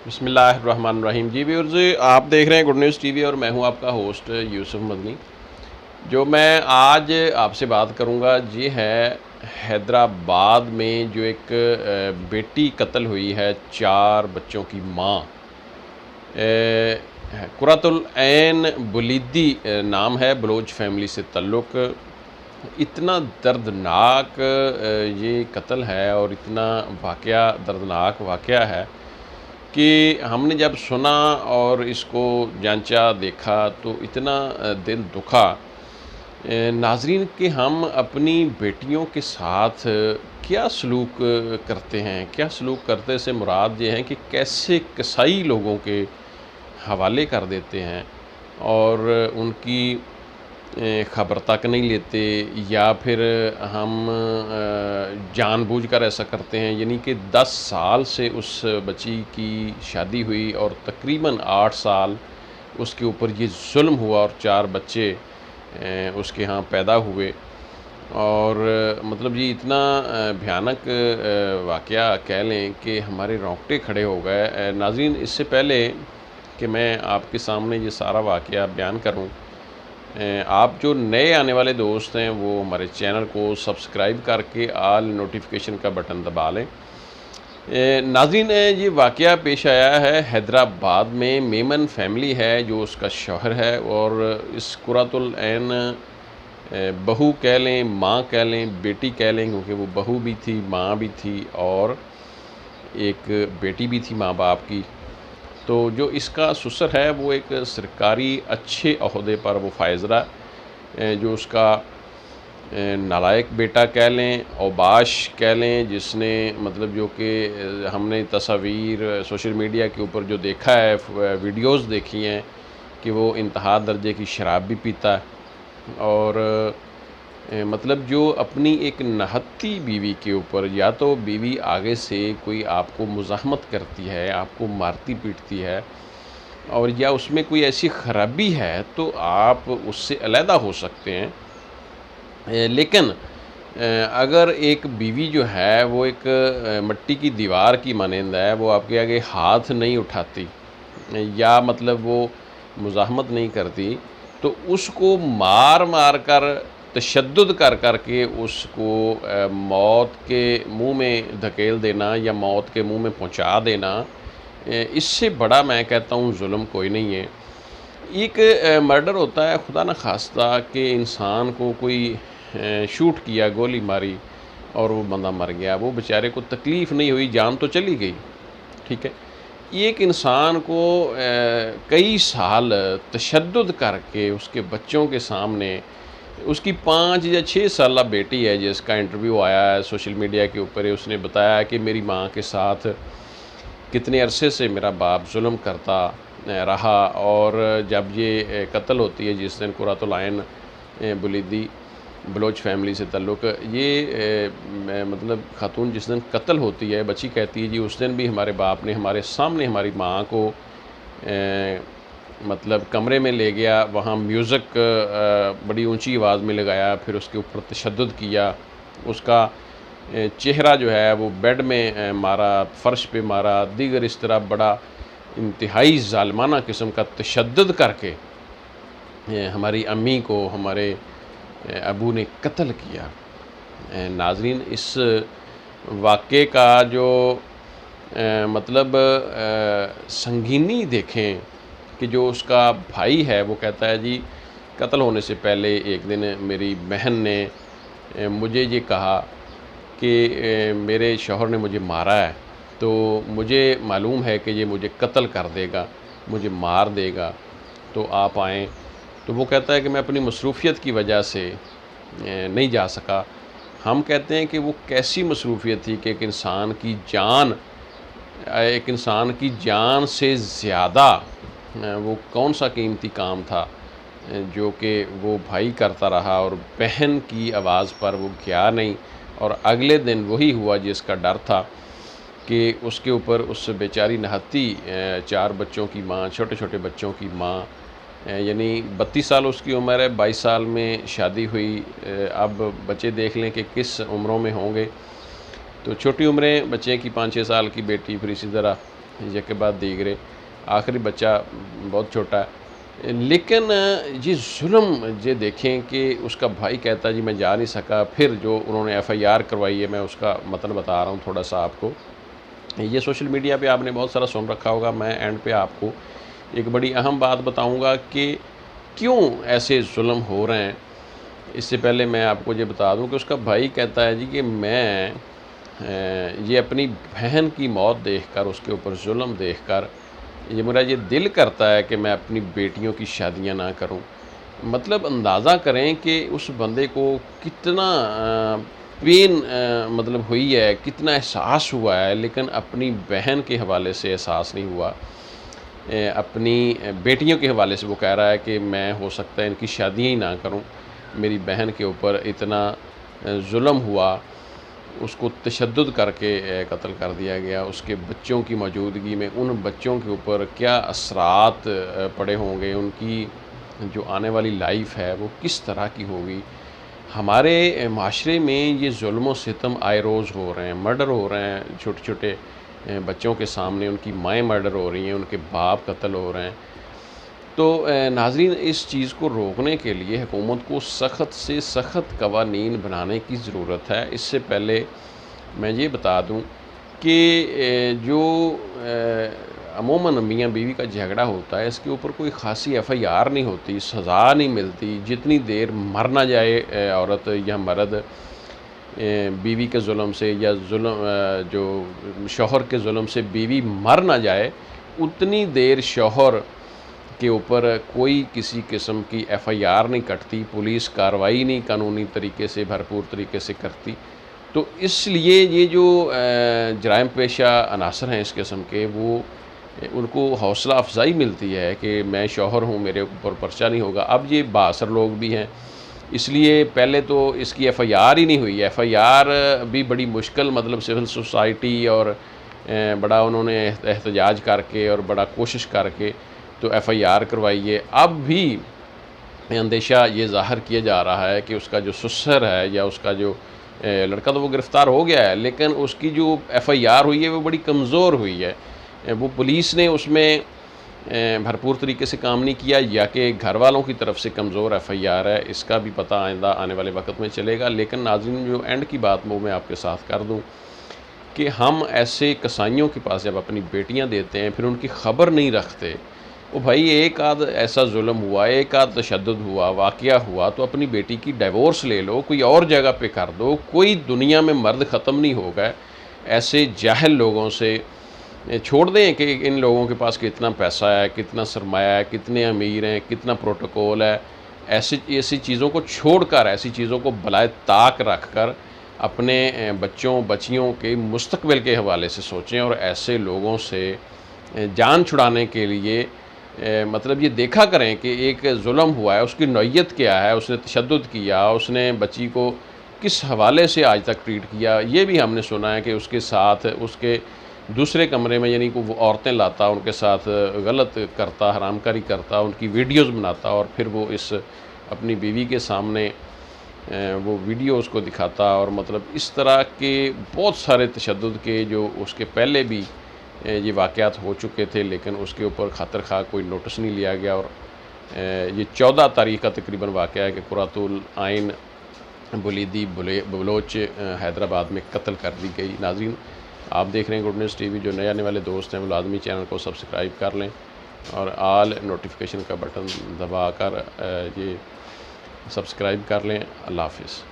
बिस्मिल्लाहिर्रहमानिर्रहीम। जी व्यूअर्स, आप देख रहे हैं गुड न्यूज़ टीवी और मैं हूं आपका होस्ट यूसुफ मदनी। जो मैं आज आपसे बात करूंगा ये है हैदराबाद में जो एक बेटी कत्ल हुई है, 4 बच्चों की माँ। कुरातुल ऐन बुलीदी नाम है, बलोच फैमिली से ताल्लुक़। इतना दर्दनाक ये कत्ल है और इतना वाक़या दर्दनाक वाक़या है कि हमने जब सुना और इसको जांचा देखा तो इतना दिल दुखा। नाज़रीन कि हम अपनी बेटियों के साथ क्या सलूक करते हैं, क्या सलूक करते से मुराद ये है कि कैसे कसाई लोगों के हवाले कर देते हैं और उनकी ख़बर तक नहीं लेते, या फिर हम जानबूझकर ऐसा करते हैं। यानी कि 10 साल से उस बच्ची की शादी हुई और तकरीबन 8 साल उसके ऊपर ये ज़ुल्म हुआ और 4 बच्चे उसके यहाँ पैदा हुए। और मतलब ये इतना भयानक वाक़या कह लें कि हमारे रोंगटे खड़े हो गए। नाज़रीन, इससे पहले कि मैं आपके सामने ये सारा वाक़या बयान करूँ, आप जो नए आने वाले दोस्त हैं वो हमारे चैनल को सब्सक्राइब करके आल नोटिफिकेशन का बटन दबा लें। नाज़रीन, ये वाक़या पेश आया है हैदराबाद में। मेमन फैमिली है जो उसका शौहर है, और इस कुरातुल ऐन बहू कह लें, माँ कह लें, बेटी कह लें, क्योंकि वो बहू भी थी, माँ भी थी और एक बेटी भी थी माँ बाप की। तो जो इसका ससुर है वो एक सरकारी अच्छे ओहदे पर वो फायज़ रहा। जो उसका नालायक बेटा कह लें, औबाश कह लें, जिसने मतलब जो कि हमने तस्वीर सोशल मीडिया के ऊपर जो देखा है, वीडियोस देखी हैं कि वो इंतहा दर्जे की शराब भी पीता है। और मतलब जो अपनी एक नहत्ती बीवी के ऊपर, या तो बीवी आगे से कोई आपको मुज़ाहमत करती है, आपको मारती पीटती है, और या उसमें कोई ऐसी ख़राबी है तो आप उससे अलहदा हो सकते हैं। लेकिन अगर एक बीवी जो है वो एक मिट्टी की दीवार की मानंद है, वो आपके आगे हाथ नहीं उठाती या मतलब वो मुज़ाहमत नहीं करती, तो उसको मार मार कर, तशद्दुद कर कर के उसको मौत के मुंह में धकेल देना या मौत के मुंह में पहुंचा देना, इससे बड़ा मैं कहता हूँ जुल्म कोई नहीं है। एक मर्डर होता है, खुदा न खास्ता कि इंसान को कोई शूट किया, गोली मारी और वो बंदा मर गया, वो बेचारे को तकलीफ़ नहीं हुई, जान तो चली गई, ठीक है। एक इंसान को कई साल तशद्दुद करके उसके बच्चों के सामने, उसकी 5 या 6 साला बेटी है जिसका इंटरव्यू आया है सोशल मीडिया के ऊपर, उसने बताया कि मेरी माँ के साथ कितने अरसे से मेरा बाप जुल्म करता रहा, और जब ये कत्ल होती है जिस दिन कुरातुल ऐन बुलीदी बलोच फैमिली से ताल्लुक़, ये मतलब ख़ातून जिस दिन कत्ल होती है, बच्ची कहती है जी उस दिन भी हमारे बाप ने हमारे सामने हमारी माँ को मतलब कमरे में ले गया, वहाँ म्यूज़िक बड़ी ऊंची आवाज़ में लगाया, फिर उसके ऊपर तशद्दुद किया, उसका चेहरा जो है वो बेड में मारा, फ़र्श पे मारा, दीगर इस तरह बड़ा इंतहाई ज़ालिमाना किस्म का तशद्दुद करके हमारी अम्मी को हमारे अबू ने कत्ल किया। नाज़रीन, इस वाक़े का जो मतलब संगीनी देखें कि जो उसका भाई है वो कहता है जी कत्ल होने से पहले एक दिन मेरी बहन ने मुझे ये कहा कि मेरे शौहर ने मुझे मारा है, तो मुझे मालूम है कि ये मुझे कत्ल कर देगा, मुझे मार देगा, तो आप आएँ। तो वो कहता है कि मैं अपनी मसरूफ़ियत की वजह से नहीं जा सका। हम कहते हैं कि वो कैसी मसरूफ़ियत थी कि एक इंसान की जान से ज़्यादा वो कौन सा कीमती काम था जो कि वो भाई करता रहा, और बहन की आवाज़ पर वो गया नहीं, और अगले दिन वही हुआ जिसका डर था कि उसके ऊपर उस बेचारी नहत्ती 4 बच्चों की माँ, छोटे छोटे बच्चों की माँ, यानी 32 साल उसकी उम्र है, 22 साल में शादी हुई। अब बच्चे देख लें कि किस उम्रों में होंगे। तो छोटी उम्रें बच्चे की 5-6 साल की बेटी, फिर इसी तरह के बाद दीगरे, आखिरी बच्चा बहुत छोटा है। लेकिन ये जुल्म ये देखें कि उसका भाई कहता है जी मैं जा नहीं सका, फिर जो उन्होंने एफआईआर करवाई है, मैं उसका मतलब बता रहा हूँ थोड़ा-सा आपको। ये सोशल मीडिया पे आपने बहुत सारा सुन रखा होगा, मैं एंड पे आपको एक बड़ी अहम बात बताऊँगा कि क्यों ऐसे जुल्म हो रहे हैं। इससे पहले मैं आपको ये बता दूँ कि उसका भाई कहता है जी कि मैं ये अपनी बहन की मौत देखकर, उसके ऊपर जुल्म देखकर, ये मेरा ये दिल करता है कि मैं अपनी बेटियों की शादियाँ ना करूँ। मतलब अंदाज़ा करें कि उस बंदे को कितना पेन मतलब हुई है, कितना एहसास हुआ है, लेकिन अपनी बहन के हवाले से एहसास नहीं हुआ। अपनी बेटियों के हवाले से वो कह रहा है कि मैं हो सकता है इनकी शादियाँ ही ना करूँ। मेरी बहन के ऊपर इतना जुल्म हुआ, उसको तशद्दुद करके कत्ल कर दिया गया। उसके बच्चों की मौजूदगी में उन बच्चों के ऊपर क्या असरात पड़े होंगे, उनकी जो आने वाली लाइफ है वो किस तरह की होगी। हमारे माशरे में ये जुल्म व सितम आए रोज़ हो रहे हैं, मर्डर हो रहे हैं छोटे-छोटे बच्चों के सामने, उनकी माएँ मर्डर हो रही हैं, उनके बाप कत्ल हो रहे हैं। तो नाज़रीन, इस चीज़ को रोकने के लिए हुकूमत को सख़्त से सख़्त कवानीन बनाने की ज़रूरत है। इससे पहले मैं ये बता दूँ कि जो अमूमन मियाँ बीवी का झगड़ा होता है, इसके ऊपर कोई ख़ासी एफआईआर नहीं होती, सज़ा नहीं मिलती। जितनी देर मर ना जाए औरत या मर्द बीवी के ज़ुल्म से, या जो शौहर के ज़ुल्म से बीवी मर ना जाए, उतनी देर शौहर के ऊपर कोई किसी किस्म की एफआईआर नहीं कटती, पुलिस कार्रवाई नहीं कानूनी तरीके से, भरपूर तरीके से करती। तो इसलिए ये जो जराइम पेशा अनासर हैं इस किस्म के, वो उनको हौसला अफ़ज़ाई मिलती है कि मैं शौहर हूँ, मेरे ऊपर पर्चा नहीं होगा। अब ये बाअसर लोग भी हैं, इसलिए पहले तो इसकी एफआईआर ही नहीं हुई। एफआईआर भी बड़ी मुश्किल, मतलब सिविल सोसाइटी और बड़ा उन्होंने एहतजाज करके और बड़ा कोशिश करके तो एफआईआर करवाई है। अब भी अंदेशा ये ज़ाहिर किया जा रहा है कि उसका जो ससुर है या उसका जो लड़का, तो वो गिरफ़्तार हो गया है, लेकिन उसकी जो एफआईआर हुई है वो बड़ी कमज़ोर हुई है। वो पुलिस ने उसमें भरपूर तरीके से काम नहीं किया, या कि घर वालों की तरफ से कमज़ोर एफआईआर है, इसका भी पता आइंदा आने वाले वक्त में चलेगा। लेकिन नाज़रीन, जो एंड की बात वो मैं आपके साथ कर दूँ कि हम ऐसे कसाइयों के पास जब अपनी बेटियां देते हैं, फिर उनकी ख़बर नहीं रखते। ओ भाई, एक आध ऐसा जुल्म हुआ, एक आध तशद्दुद हुआ, वाक़या हुआ, तो अपनी बेटी की डिवोर्स ले लो, कोई और जगह पे कर दो। कोई दुनिया में मर्द ख़त्म नहीं होगा। ऐसे जाहिल लोगों से छोड़ दें कि इन लोगों के पास कितना पैसा है, कितना सरमाया है, कितने अमीर हैं, कितना प्रोटोकॉल है। ऐसी चीज़ों को छोड़कर, ऐसी चीज़ों को बलाए ताक रख कर अपने बच्चों बच्चियों के मुस्तकबिल के हवाले से सोचें, और ऐसे लोगों से जान छुड़ाने के लिए मतलब ये देखा करें कि एक जुल्म हुआ है, उसकी नौइयत क्या है, उसने तशद्दुद किया, उसने बच्ची को किस हवाले से आज तक ट्रीट किया। ये भी हमने सुना है कि उसके साथ उसके दूसरे कमरे में, यानी कि वो औरतें लाता, उनके साथ गलत करता, हरामकारी करता, उनकी वीडियोज़ बनाता, और फिर वो इस अपनी बीवी के सामने वो वीडियो उसको दिखाता। और मतलब इस तरह के बहुत सारे तशद्दुद के जो उसके पहले भी ये वाक़यात हो चुके थे, लेकिन उसके ऊपर खातिर खा कोई नोटिस नहीं लिया गया। और ये 14 तारीख़ का तकरीबन वाक़या है कि कुर्रतुल आइन बुलीदी बलोच हैदराबाद में कत्ल कर दी गई। नाज़रीन, आप देख रहे हैं गुड न्यूज़ टीवी। जो नए आने वाले दोस्त हैं वो लाजमी चैनल को सब्सक्राइब कर लें और आल नोटिफिकेशन का बटन दबाकर ये सब्सक्राइब कर लें। अल्लाह हाफ़िज़।